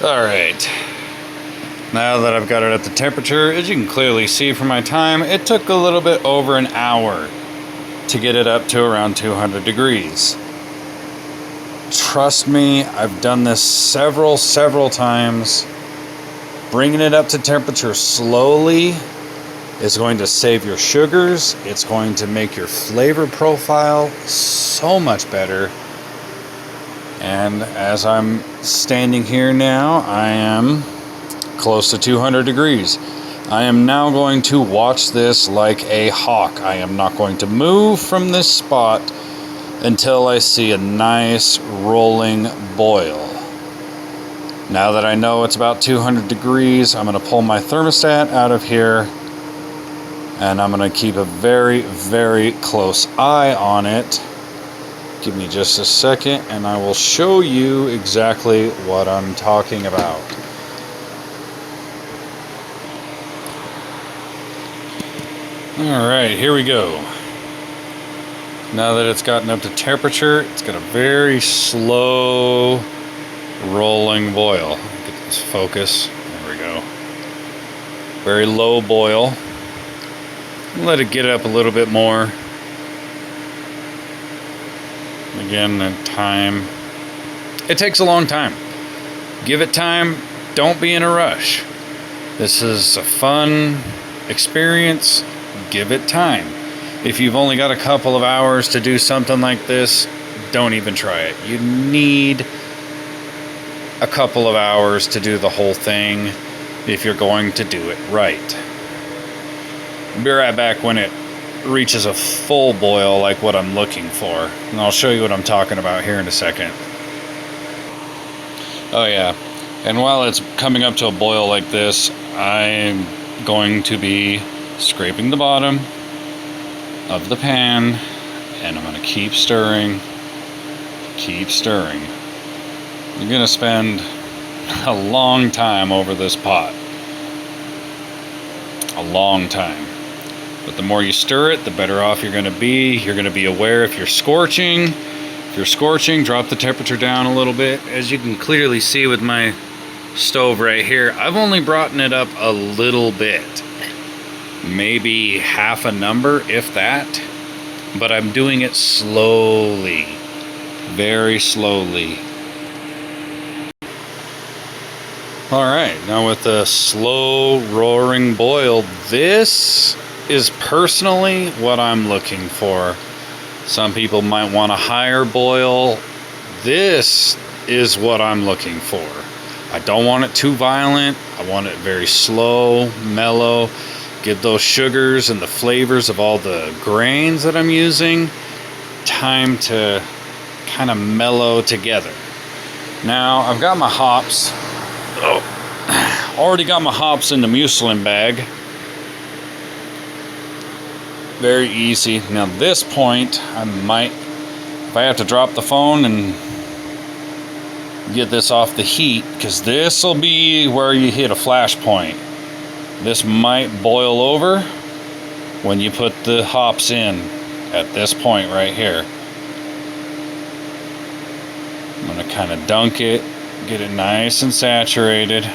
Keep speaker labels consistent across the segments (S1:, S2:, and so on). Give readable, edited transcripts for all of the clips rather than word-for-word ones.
S1: Alright, now that I've got it at the temperature, as you can clearly see from my time, it took a little bit over an hour to get it up to around 200 degrees. Trust me, I've done this several times. Bringing it up to temperature slowly is going to save your sugars. It's going to make your flavor profile so much better. And as I'm standing here now, I am close to 200 degrees. I am now going to watch this like a hawk. I am not going to move from this spot until I see a nice rolling boil. Now that I know it's about 200 degrees, I'm going to pull my thermostat out of here and I'm going to keep a very close eye on it. Give me just a second and I will show you exactly what I'm talking about. Alright, here we go. Now that it's gotten up to temperature, it's got a very slow rolling boil. Get this focus. There we go. Very low boil. Let it get up a little bit more. Again, the time. It takes a long time. Give it time. Don't be in a rush. This is a fun experience. Give it time. If you've only got a couple of hours to do something like this, don't even try it. You need a couple of hours to do the whole thing if you're going to do it right. Be right back when it reaches a full boil like what I'm looking for. And I'll show you what I'm talking about here in a second. Oh yeah, and while it's coming up to a boil like this, I'm going to be scraping the bottom of the pan and I'm going to keep stirring. You're going to spend a long time over this pot. A long time. But the more you stir it, the better off you're going to be. You're going to be aware if you're scorching. If you're scorching, drop the temperature down a little bit. As you can clearly see with my stove right here, I've only brought it up a little bit. Maybe half a number, if that. But I'm doing it slowly. Very slowly. Alright, now with the slow roaring boil, this is personally what I'm looking for. Some people might want a higher boil. This is what I'm looking for. I don't want it too violent. I want it very slow, mellow. Give those sugars and the flavors of all the grains that I'm using time to kind of mellow together. Now, I've got my hops. Already got my hops in the mucilin bag. Very easy. Now this point, I might, if I have to drop the phone and get this off the heat, because this will be where you hit a flash point. This might boil over when you put the hops in at this point right here. I'm going to kind of dunk it, get it nice and saturated.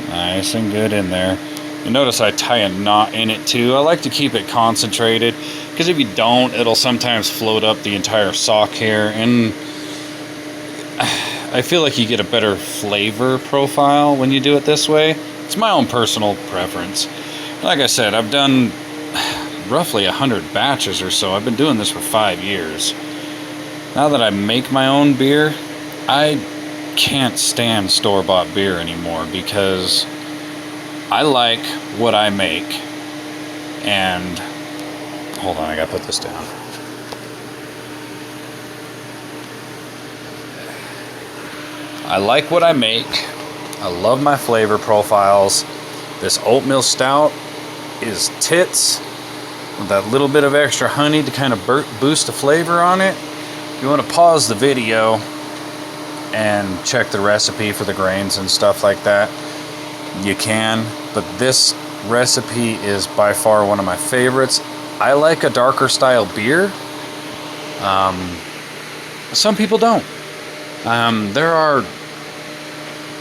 S1: Nice and good in there. You notice I tie a knot in it too. I like to keep it concentrated because if you don't, it'll sometimes float up the entire sock here, and I feel like you get a better flavor profile when you do it this way. It's my own personal preference. Like I said, I've done roughly 100 batches or so. I've been doing this for 5 years. Now that I make my own beer, I can't stand store-bought beer anymore because I like what I make. And hold on, I gotta put this down. I like what I make. I love my flavor profiles. This oatmeal stout is tits with that little bit of extra honey to kind of boost the flavor on it. If you want to pause the video and check the recipe for the grains and stuff like that, you can. But this recipe is by far one of my favorites. I like a darker style beer. Some people don't. There are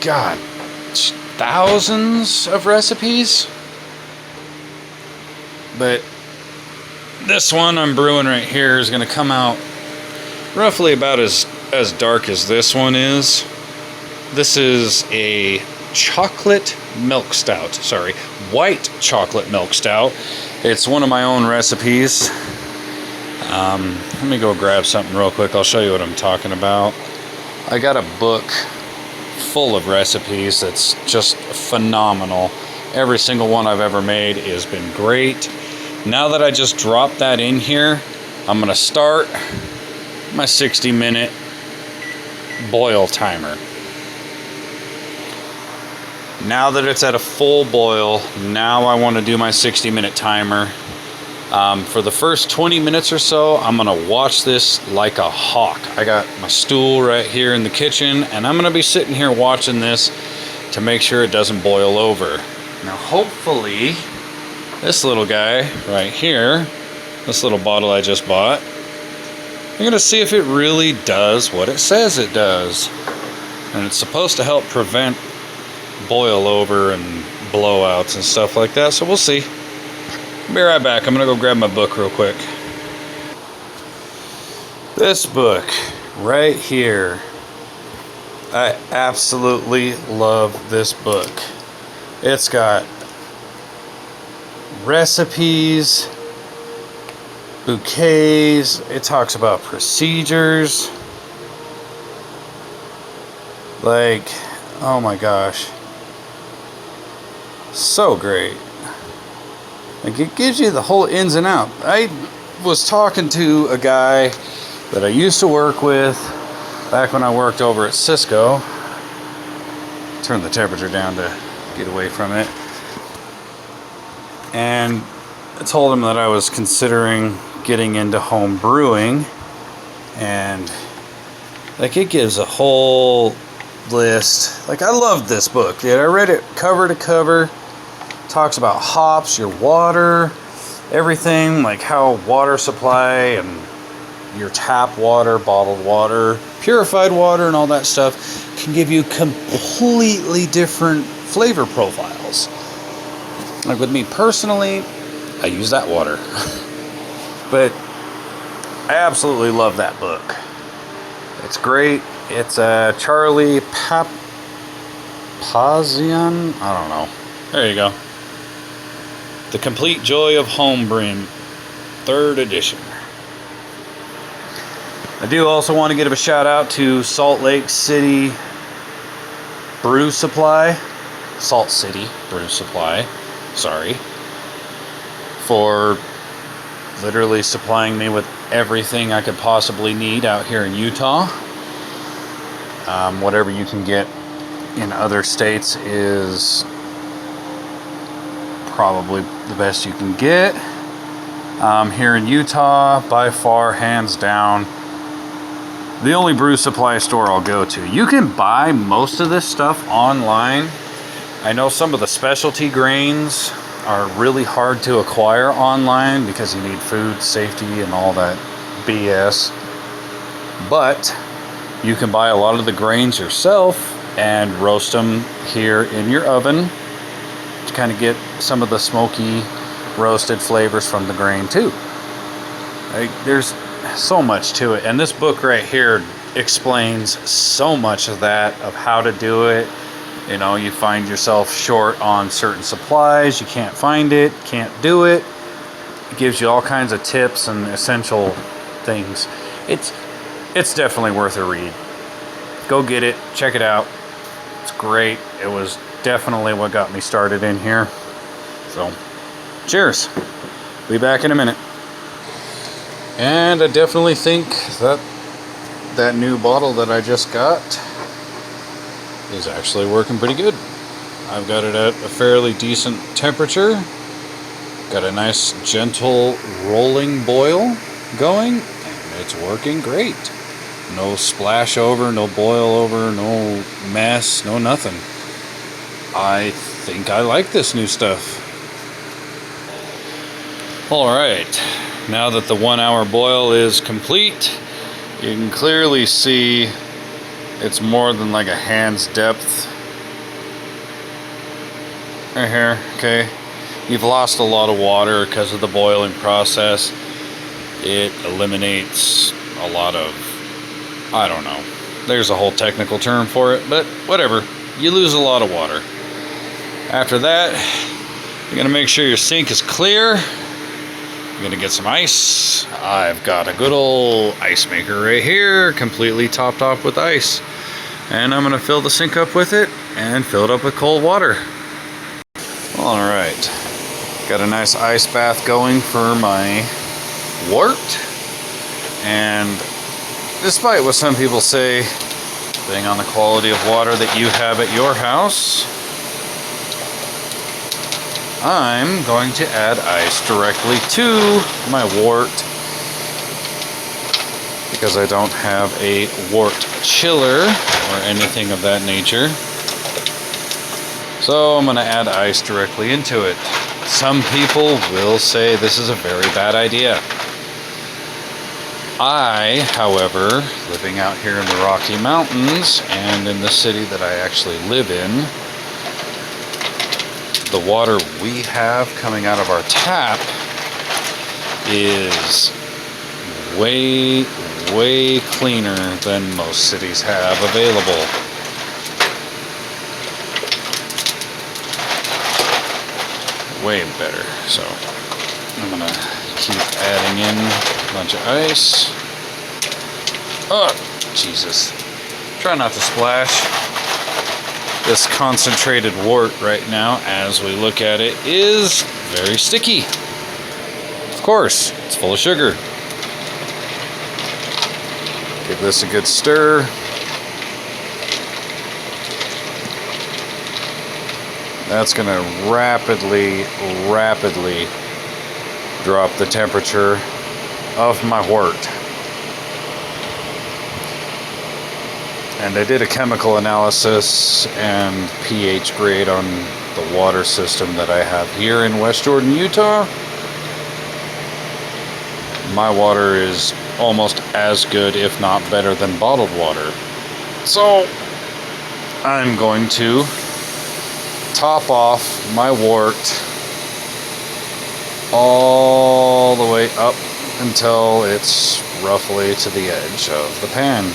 S1: God, thousands of recipes. But this one I'm brewing right here is going to come out roughly about as dark as this one is. This is a chocolate milk stout. Sorry, white chocolate milk stout. It's one of my own recipes. Let me go grab something real quick. I'll show you what I'm talking about. I got a book full of recipes that's just phenomenal. Every single one I've ever made has been great. Now that I just dropped that in here, I'm going to start my 60-minute boil timer. Now that it's at a full boil, now I want to do my 60-minute timer. For the first 20 minutes or so, I'm going to watch this like a hawk. I got my stool right here in the kitchen, and I'm going to be sitting here watching this to make sure it doesn't boil over. Now, hopefully, this little guy right here, this little bottle I just bought, I'm going to see if it really does what it says it does. And it's supposed to help prevent boil over and blowouts and stuff like that, so we'll see. Be right back. I'm gonna go grab my book real quick. This book right here, I absolutely love this book. It's got recipes, bouquets, it talks about procedures. Like, oh my gosh, so great. Like, it gives you the whole ins and out. I was talking to a guy that I used to work with back when I worked over at Cisco. Turn the temperature down to get away from it. And I told him that I was considering getting into home brewing. And like, it gives a whole list. Like, I loved this book. I read it cover to cover. Talks about hops, your water, everything, like how water supply and your tap water, bottled water, purified water, and all that stuff can give you completely different flavor profiles. Like with me personally, I use that water. But I absolutely love that book. It's great. It's Charlie Papazian. I don't know. There you go. The Complete Joy of Homebrewing, 3rd edition. I do also want to give a shout out to Salt Lake City Brew Supply. Salt City Brew Supply. Sorry. For literally supplying me with everything I could possibly need out here in Utah. Whatever you can get in other states is probably the best you can get. Here in Utah, by far, hands down, the only brew supply store I'll go to. You can buy most of this stuff online. I know some of the specialty grains are really hard to acquire online because you need food safety and all that BS. But you can buy a lot of the grains yourself and roast them here in your oven to kind of get some of the smoky roasted flavors from the grain too. There's so much to it, and this book right here explains so much of that, of how to do it. You know, you find yourself short on certain supplies, you can't find it, can't do it. It gives you all kinds of tips and essential things. It's definitely worth a read. Go get it, check it out. It's great. It was definitely what got me started in here. So, cheers. Be back in a minute. And I definitely think that new bottle that I just got is actually working pretty good. I've got it at a fairly decent temperature. Got a nice gentle rolling boil going, and it's working great. No splash over, no boil over, no mess, no nothing. I think I like this new stuff. Alright, now that the 1 hour boil is complete, you can clearly see it's more than like a hand's depth right here, okay? You've lost a lot of water because of the boiling process. It eliminates a lot of, I don't know. There's a whole technical term for it, but whatever. You lose a lot of water. After that, you're gonna make sure your sink is clear. You're gonna get some ice. I've got a good old ice maker right here, completely topped off with ice. And I'm gonna fill the sink up with it and fill it up with cold water. All right, got a nice ice bath going for my wort. And despite what some people say, depending on the quality of water that you have at your house, I'm going to add ice directly to my wort because I don't have a wort chiller or anything of that nature. So I'm going to add ice directly into it. Some people will say this is a very bad idea. I, however, living out here in the Rocky Mountains and in the city that I actually live in, the water we have coming out of our tap is way, way cleaner than most cities have available. Way better. So I'm gonna keep adding in a bunch of ice. Oh, Jesus. Try not to splash. This concentrated wort right now, as we look at it, is very sticky. Of course, it's full of sugar. Give this a good stir. That's going to rapidly drop the temperature of my wort. And I did a chemical analysis and pH grade on the water system that I have here in West Jordan, Utah. My water is almost as good, if not better, than bottled water. So I'm going to top off my wort all the way up until it's roughly to the edge of the pan.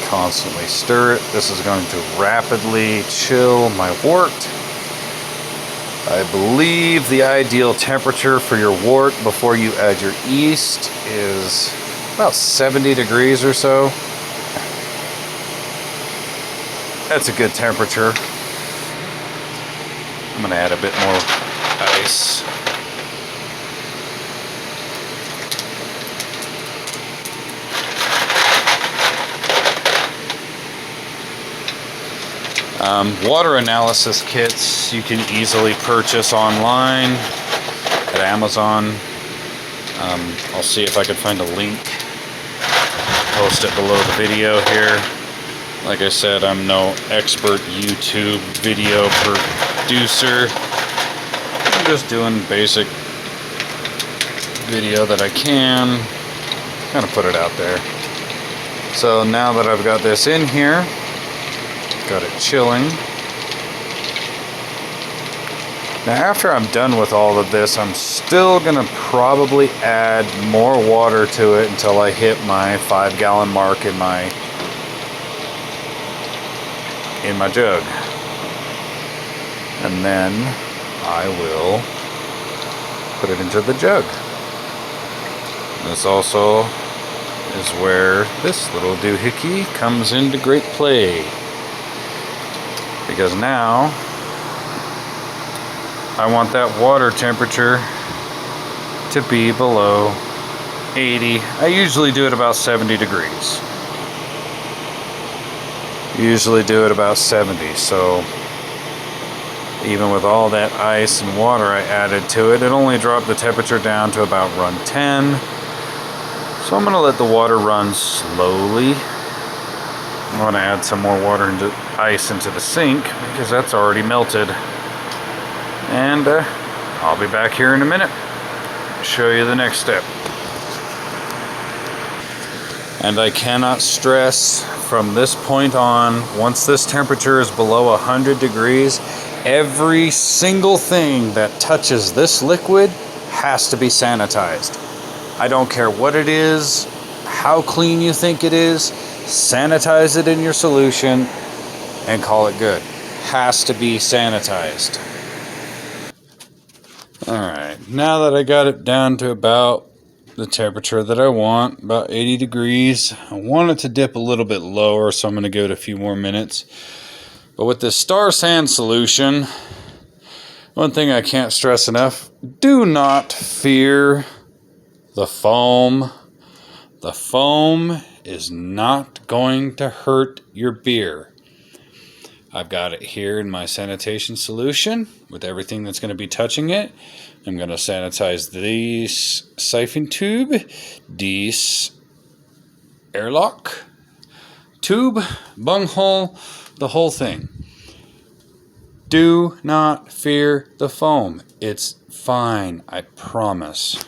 S1: Constantly stir it. This is going to rapidly chill my wort. I believe the ideal temperature for your wort before you add your yeast is about 70 degrees or so. That's a good temperature. I'm going to add a bit more ice. Water analysis kits you can easily purchase online at Amazon. I'll see if I can find a link. Post it below the video here. Like I said, I'm no expert YouTube video producer. I'm just doing basic video that I can. Kind of put it out there. So now that I've got this in here, got it chilling. Now after I'm done with all of this, I'm still gonna probably add more water to it until I hit my 5-gallon mark in my jug. And then I will put it into the jug. This also is where this little doohickey comes into great play. Because now I want that water temperature to be below 80. I usually do it about 70 degrees. Usually do it about 70. So even with all that ice and water I added to it, it only dropped the temperature down to about run 10. So I'm going to let the water run slowly. I'm going to add some more water into ice into the sink because that's already melted. And I'll be back here in a minute. Show you the next step. And I cannot stress from this point on, once this temperature is below 100 degrees, every single thing that touches this liquid has to be sanitized. I don't care what it is, how clean you think it is, sanitize it in your solution and call it good. Has to be sanitized. Alright, now that I got it down to about the temperature that I want, about 80 degrees, I want it to dip a little bit lower, so I'm going to give it a few more minutes. But with this Star Sand solution, one thing I can't stress enough, do not fear the foam. The foam is not going to hurt your beer. I've got it here in my sanitation solution with everything that's going to be touching it. I'm going to sanitize this siphon tube, this airlock tube, bunghole, the whole thing. Do not fear the foam. It's fine, I promise.